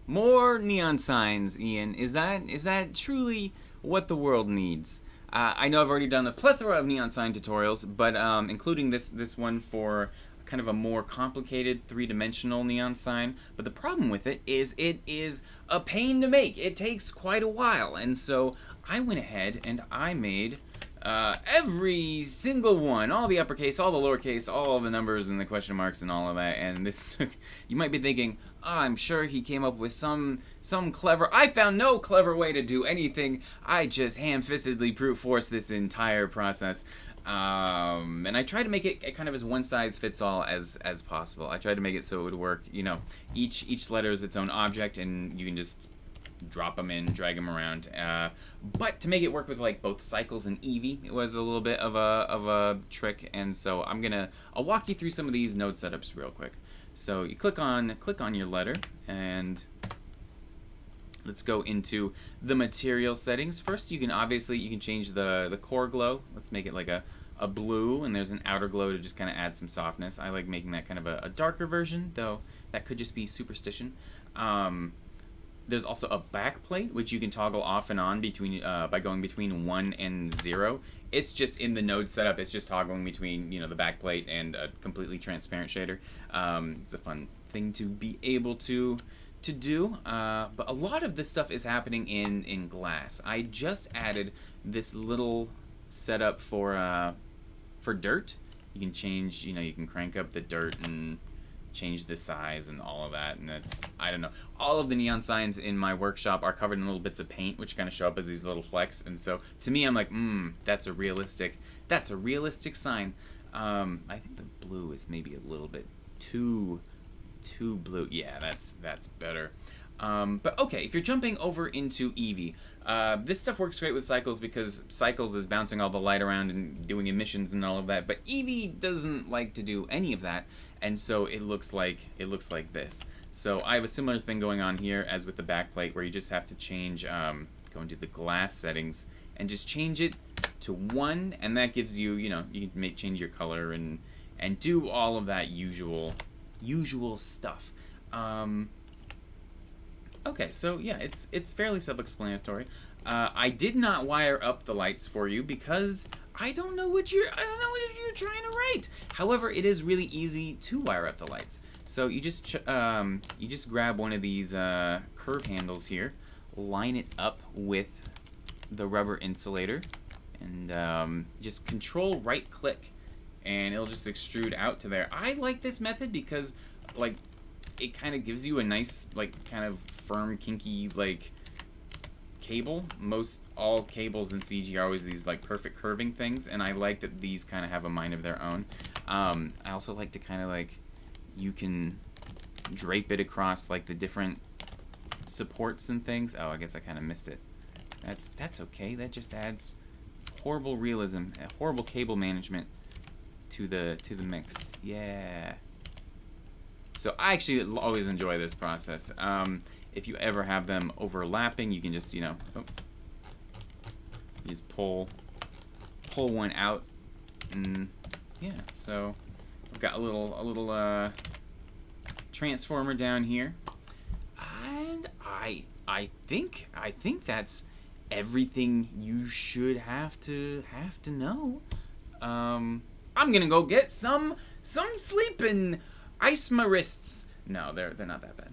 More neon signs, Ian. Is that truly what the world needs? I know I've already done a plethora of neon sign tutorials, but including this one for kind of a more complicated three-dimensional neon sign. But the problem with it is a pain to make. It takes quite a while, and so I went ahead and I made every single one, all the uppercase, all the lowercase, all the numbers and the question marks and all of that. And this took, you might be thinking, oh, I'm sure he came up with some clever, I found no clever way to do anything. I just ham-fistedly brute force this entire process. And I tried to make it kind of as one size fits all as possible. I tried to make it so it would work, you know, each letter is its own object and you can just drop them in, drag them around. But to make it work with like both Cycles and Eevee, it was a little bit of a trick. And so I'll walk you through some of these node setups real quick. So you click on your letter, and let's go into the material settings. First, you can change the core glow. Let's make it like a blue, and there's an outer glow to just kind of add some softness. I like making that kind of a darker version, though that could just be superstition. There's also a backplate, which you can toggle off and on between by going between 1 and 0. It's just in the node setup. It's just toggling between, you know, the backplate and a completely transparent shader. It's a fun thing to be able to do. But a lot of this stuff is happening in Glass. I just added this little setup for dirt. You can change, you know, you can crank up the dirt and change the size and all of that, and that's, I don't know, all of the neon signs in my workshop are covered in little bits of paint which kind of show up as these little flecks, and so to me I'm like, that's a realistic sign. I think the blue is maybe a little bit too blue. Yeah, that's better. But okay, if you're jumping over into Eevee, this stuff works great with Cycles because Cycles is bouncing all the light around and doing emissions and all of that, but Eevee doesn't like to do any of that, and so it looks like this. So I have a similar thing going on here as with the backplate, where you just have to change, go into the Glass settings and just change it to 1, and that gives you, you know, you can change your color and do all of that usual stuff. Okay, so yeah, it's fairly self-explanatory. I did not wire up the lights for you because I don't know what you're trying to write. However, it is really easy to wire up the lights. So you just grab one of these curve handles here, line it up with the rubber insulator, and just control right click, and it'll just extrude out to there. I like this method because, like, it kind of gives you a nice, like, kind of firm, kinky, like, cable. All cables in CG are always these, like, perfect curving things, and I like that these kind of have a mind of their own. I also like to kind of, like, you can drape it across, like, the different supports and things. Oh, I guess I kind of missed it. That's okay. That just adds horrible realism, horrible cable management to the mix. Yeah. So I actually always enjoy this process. If you ever have them overlapping, you can just, you know, you just pull one out, and yeah. So I've got a little transformer down here, and I think that's everything you should have to know. I'm gonna go get some sleep and ice my wrists. No, they're not that bad.